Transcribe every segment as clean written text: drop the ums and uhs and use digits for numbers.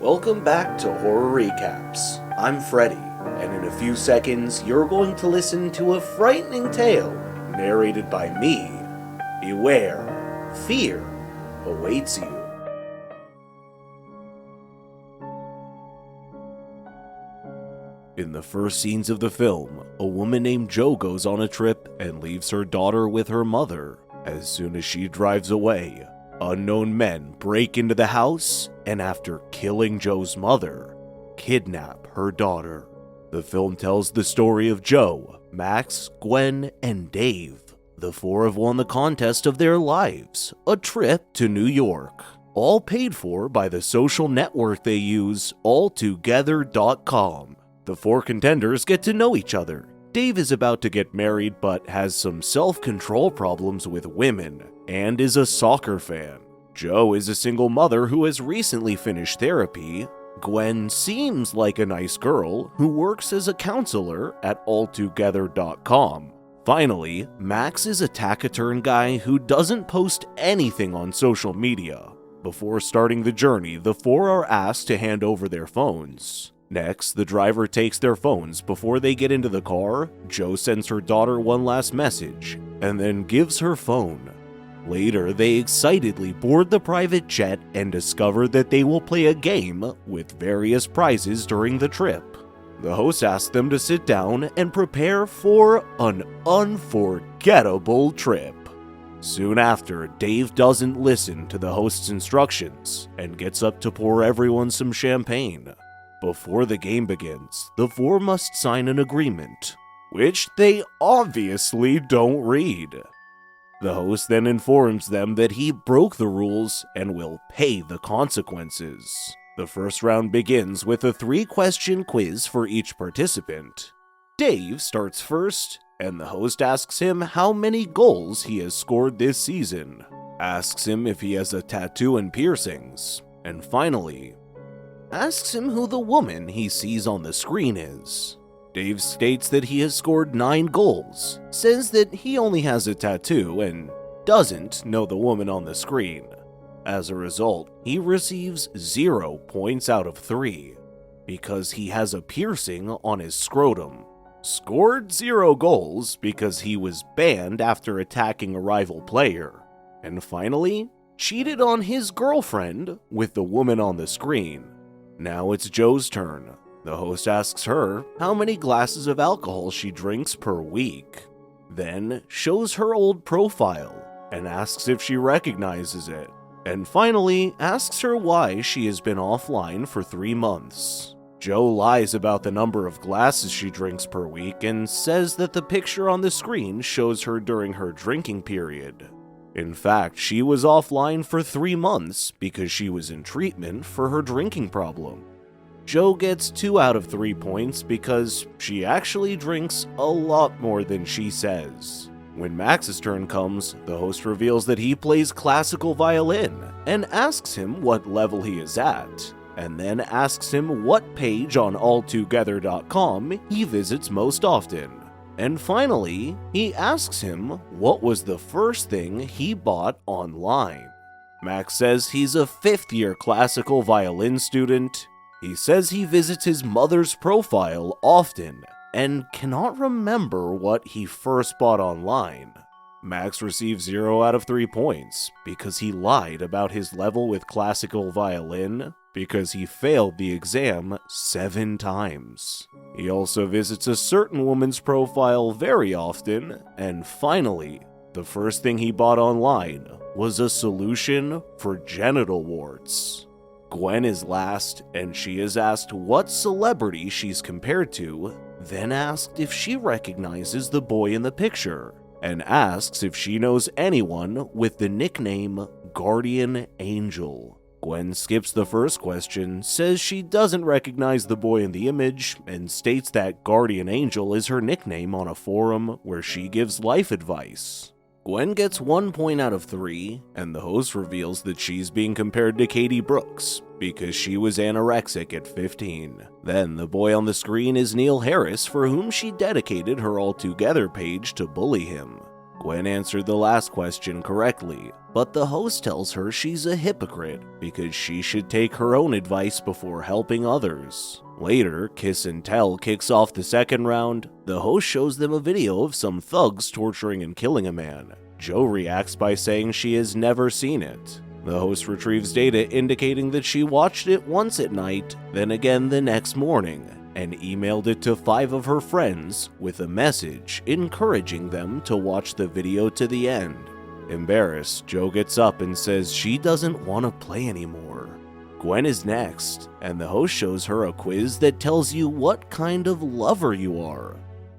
Welcome back to Horror Recaps. I'm Freddy, and in a few seconds, you're going to listen to a frightening tale narrated by me. Beware, fear awaits you. In the first scenes of the film, a woman named Jo goes on a trip and leaves her daughter with her mother. As soon as she drives away, unknown men break into the house and after killing Jo's mother, kidnap her daughter. The film tells the story of Jo, Max, Gwen, and Dave. The four have won the contest of their lives, a trip to New York, all paid for by the social network they use, alltogether.com. The four contenders get to know each other. Dave is about to get married but has some self-control problems with women and is a soccer fan. Jo is a single mother who has recently finished therapy. Gwen seems like a nice girl who works as a counselor at alltogether.com. Finally, Max is a taciturn guy who doesn't post anything on social media. Before starting the journey, the four are asked to hand over their phones. Next, the driver takes their phones. Before they get into the car, Jo sends her daughter one last message, and then gives her phone. Later, they excitedly board the private jet and discover that they will play a game with various prizes during the trip. The host asks them to sit down and prepare for an unforgettable trip. Soon after, Dave doesn't listen to the host's instructions and gets up to pour everyone some champagne. Before the game begins, the four must sign an agreement, which they obviously don't read. The host then informs them that he broke the rules and will pay the consequences. The first round begins with a 3-question quiz for each participant. Dave starts first, and the host asks him how many goals he has scored this season, asks him if he has a tattoo and piercings, and finally, asks him who the woman he sees on the screen is. Dave states that he has scored 9 goals, says that he only has a tattoo, and doesn't know the woman on the screen. As a result, he receives 0 points out of 3, because he has a piercing on his scrotum. Scored 0 goals because he was banned after attacking a rival player. And finally, cheated on his girlfriend with the woman on the screen. Now it's Jo's turn. The host asks her how many glasses of alcohol she drinks per week, then shows her old profile and asks if she recognizes it, and finally asks her why she has been offline for 3 months. Jo lies about the number of glasses she drinks per week and says that the picture on the screen shows her during her drinking period. In fact, she was offline for 3 months because she was in treatment for her drinking problem. Jo gets 2 out of 3 points because she actually drinks a lot more than she says. When Max's turn comes, the host reveals that he plays classical violin and asks him what level he is at, and then asks him what page on alltogether.com he visits most often. And finally, he asks him what was the first thing he bought online. Max says he's a 5th-year classical violin student. He says he visits his mother's profile often and cannot remember what he first bought online. Max receives 0 out of 3 points because he lied about his level with classical violin because he failed the exam 7 times. He also visits a certain woman's profile very often, and finally, the first thing he bought online was a solution for genital warts. Gwen is last, and she is asked what celebrity she's compared to, then asked if she recognizes the boy in the picture, and asks if she knows anyone with the nickname Guardian Angel. Gwen skips the first question, says she doesn't recognize the boy in the image, and states that Guardian Angel is her nickname on a forum where she gives life advice. Gwen gets 1 point out of 3, and the host reveals that she's being compared to Katie Brooks because she was anorexic at 15. Then the boy on the screen is Neil Harris, for whom she dedicated her All Together page to bully him. Gwen answered the last question correctly, but the host tells her she's a hypocrite because she should take her own advice before helping others. Later, Kiss and Tell kicks off the second round. The host shows them a video of some thugs torturing and killing a man. Jo reacts by saying she has never seen it. The host retrieves data indicating that she watched it once at night, then again the next morning, and emailed it to 5 of her friends with a message encouraging them to watch the video to the end. Embarrassed, Jo gets up and says she doesn't want to play anymore. Gwen is next, and the host shows her a quiz that tells you what kind of lover you are.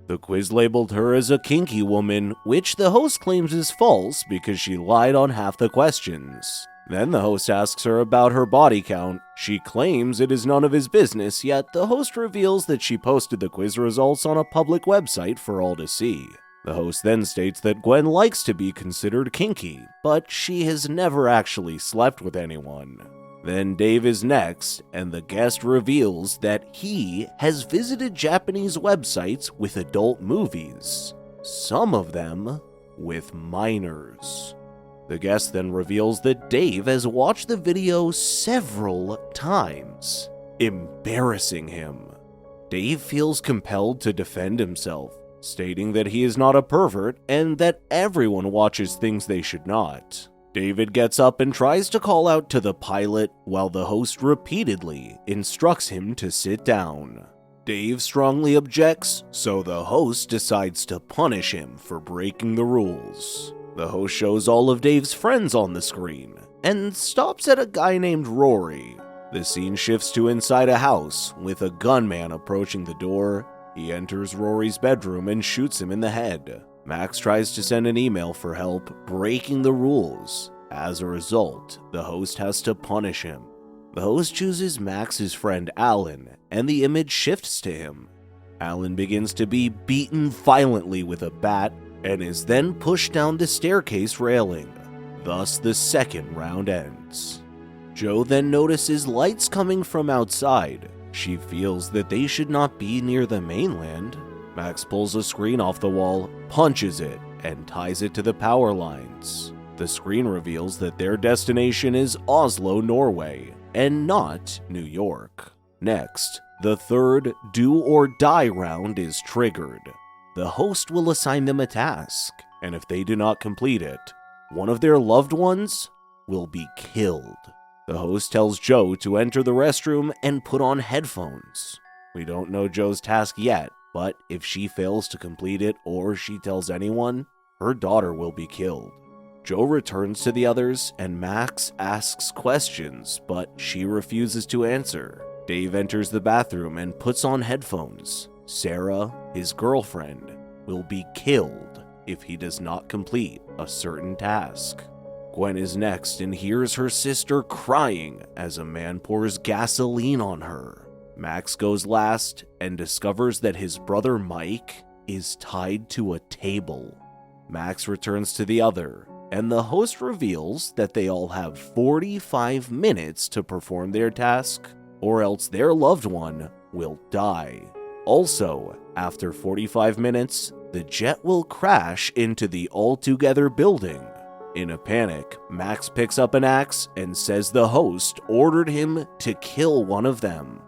The quiz labeled her as a kinky woman, which the host claims is false because she lied on half the questions. Then the host asks her about her body count. She claims it is none of his business, yet the host reveals that she posted the quiz results on a public website for all to see. The host then states that Gwen likes to be considered kinky, but she has never actually slept with anyone. Then Dave is next, and the guest reveals that he has visited Japanese websites with adult movies, some of them with minors. The guest then reveals that Dave has watched the video several times, embarrassing him. Dave feels compelled to defend himself, stating that he is not a pervert and that everyone watches things they should not. David gets up and tries to call out to the pilot while the host repeatedly instructs him to sit down. Dave strongly objects, so the host decides to punish him for breaking the rules. The host shows all of Dave's friends on the screen and stops at a guy named Rory. The scene shifts to inside a house with a gunman approaching the door. He enters Rory's bedroom and shoots him in the head. Max tries to send an email for help, breaking the rules. As a result, the host has to punish him. The host chooses Max's friend Alan, and the image shifts to him. Alan begins to be beaten violently with a bat and is then pushed down the staircase railing. Thus, the second round ends. Jo then notices lights coming from outside. She feels that they should not be near the mainland. Max pulls a screen off the wall, punches it, and ties it to the power lines. The screen reveals that their destination is Oslo, Norway, and not New York. Next, the third do or die round is triggered. The host will assign them a task, and if they do not complete it, one of their loved ones will be killed. The host tells Jo to enter the restroom and put on headphones. We don't know Jo's task yet, but if she fails to complete it or she tells anyone, her daughter will be killed. Jo returns to the others and Max asks questions, but she refuses to answer. Dave enters the bathroom and puts on headphones. Sarah, his girlfriend, will be killed if he does not complete a certain task. Gwen is next and hears her sister crying as a man pours gasoline on her. Max goes last and discovers that his brother Mike is tied to a table. Max returns to the other, and the host reveals that they all have 45 minutes to perform their task, or else their loved one will die. Also, after 45 minutes, the jet will crash into the Altogether building. In a panic, Max picks up an axe and says the host ordered him to kill one of them.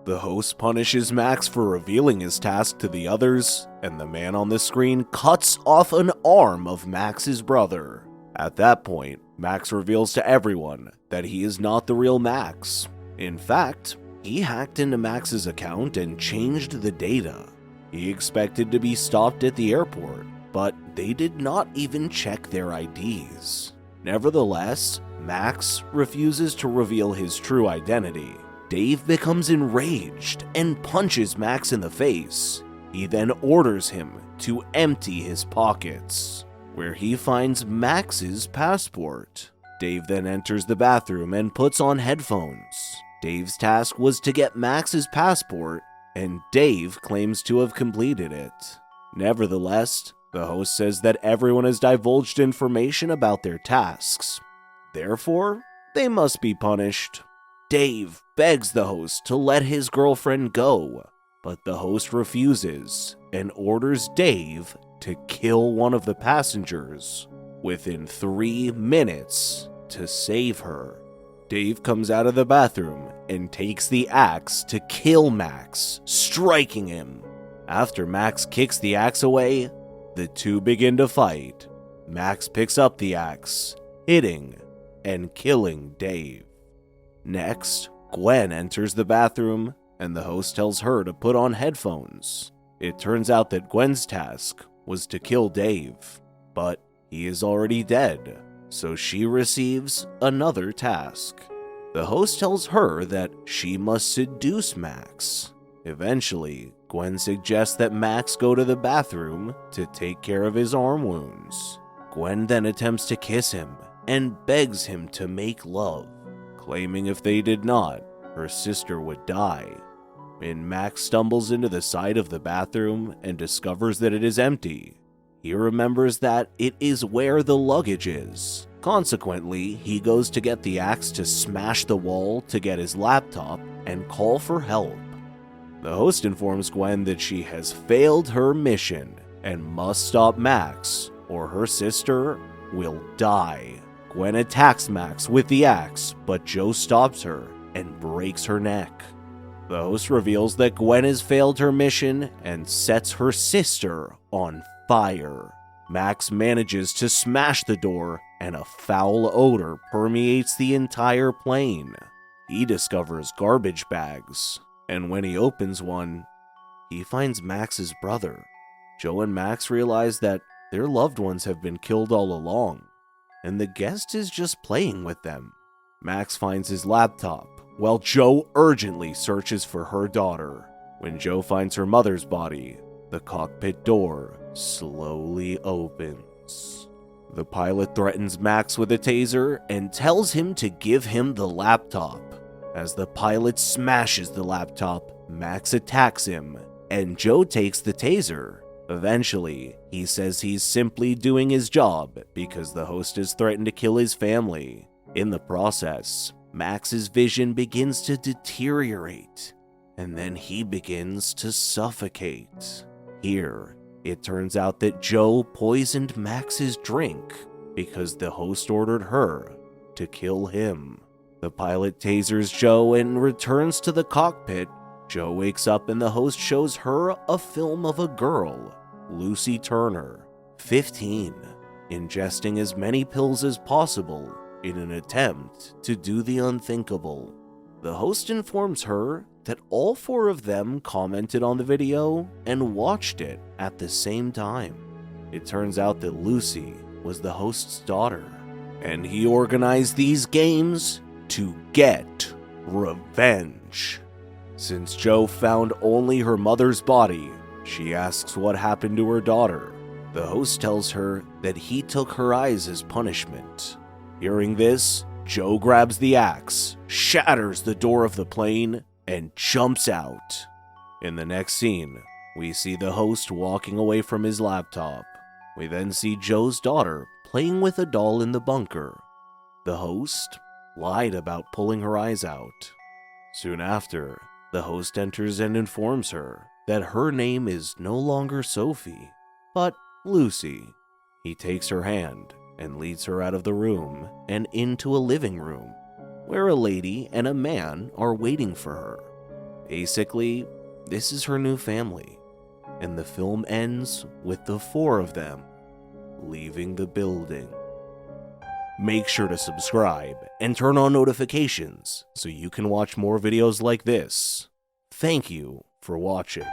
The host punishes Max for revealing his task to the others, and the man on the screen cuts off an arm of Max's brother. At that point, Max reveals to everyone that he is not the real Max. In fact, he hacked into Max's account and changed the data. He expected to be stopped at the airport, but they did not even check their IDs. Nevertheless, Max refuses to reveal his true identity. Dave becomes enraged and punches Max in the face. He then orders him to empty his pockets, where he finds Max's passport. Dave then enters the bathroom and puts on headphones. Dave's task was to get Max's passport, and Dave claims to have completed it. Nevertheless, the host says that everyone has divulged information about their tasks. Therefore, they must be punished. Dave begs the host to let his girlfriend go, but the host refuses and orders Dave to kill one of the passengers within 3 minutes to save her. Dave comes out of the bathroom and takes the axe to kill Max, striking him. After Max kicks the axe away, the two begin to fight. Max picks up the axe, hitting and killing Dave. Next, Gwen enters the bathroom and the host tells her to put on headphones. It turns out that Gwen's task was to kill Dave, but he is already dead, so she receives another task. The host tells her that she must seduce Max. Eventually, Gwen suggests that Max go to the bathroom to take care of his arm wounds. Gwen then attempts to kiss him and begs him to make love, claiming if they did not, her sister would die. When Max stumbles into the side of the bathroom and discovers that it is empty, he remembers that it is where the luggage is. Consequently, he goes to get the axe to smash the wall to get his laptop and call for help. The host informs Gwen that she has failed her mission and must stop Max, or her sister will die. Gwen attacks Max with the axe, but Joe stops her and breaks her neck. The host reveals that Gwen has failed her mission and sets her sister on fire. Max manages to smash the door and a foul odor permeates the entire plane. He discovers garbage bags, and when he opens one, he finds Max's brother. Joe and Max realize that their loved ones have been killed all along, and the guest is just playing with them. Max finds his laptop, while Joe urgently searches for her daughter. When Joe finds her mother's body, the cockpit door slowly opens. The pilot threatens Max with a taser and tells him to give him the laptop. As the pilot smashes the laptop, Max attacks him, and Joe takes the taser. Eventually, he says he's simply doing his job because the host has threatened to kill his family. In the process, Max's vision begins to deteriorate, and then he begins to suffocate. Here, it turns out that Joe poisoned Max's drink because the host ordered her to kill him. The pilot tasers Joe and returns to the cockpit. Joe wakes up and the host shows her a film of a girl, Lucy Turner, 15, ingesting as many pills as possible in an attempt to do the unthinkable. The host informs her that all 4 of them commented on the video and watched it at the same time. It turns out that Lucy was the host's daughter, and he organized these games to get revenge. Since Joe found only her mother's body, she asks what happened to her daughter. The host tells her that he took her eyes as punishment. Hearing this, Joe grabs the axe, shatters the door of the plane, and jumps out. In the next scene, we see the host walking away from his laptop. We then see Joe's daughter playing with a doll in the bunker. The host lied about pulling her eyes out. Soon after, the host enters and informs her that her name is no longer Sophie, but Lucy. He takes her hand and leads her out of the room and into a living room, where a lady and a man are waiting for her. Basically, this is her new family, and the film ends with the 4 of them leaving the building. Make sure to subscribe and turn on notifications so you can watch more videos like this. Thank you for watching.